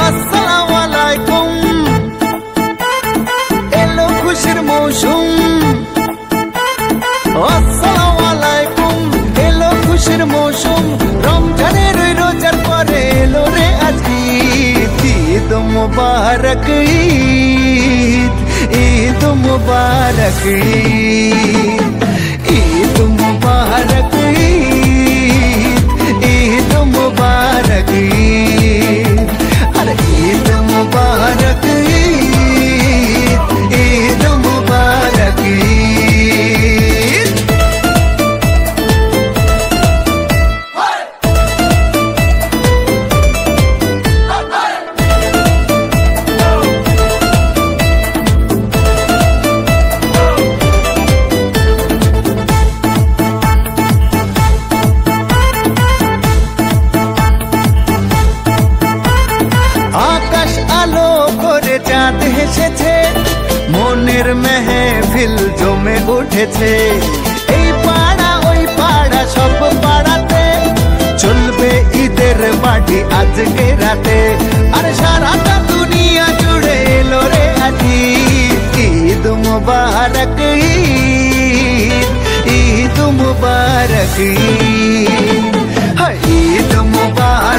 अस्सलामु अलैकुम एलो खुशिर मौसुम अस्सलामु अलैकुम एलो खुशिर मौसुम रमजानेर रोजार परे एलो रे आज ईद मुबारक ईद मुबारक ईद मुबारक ईद मुबारक अरे ईद मुबारक ईद मुबारक आकाश आलो करे चाँद हेसेछे मोनेर मेहफिल जमे उठेछे এই পাড়া ওই পাড়া সব পাড়াতে চলবে ঈদের পার্টি আজকে রাতে আর সারাটা দুনিয়া জুড়ে এলো রে আজ ঈদ মুবারক ঈদ মুবারক ঈদ মুবারক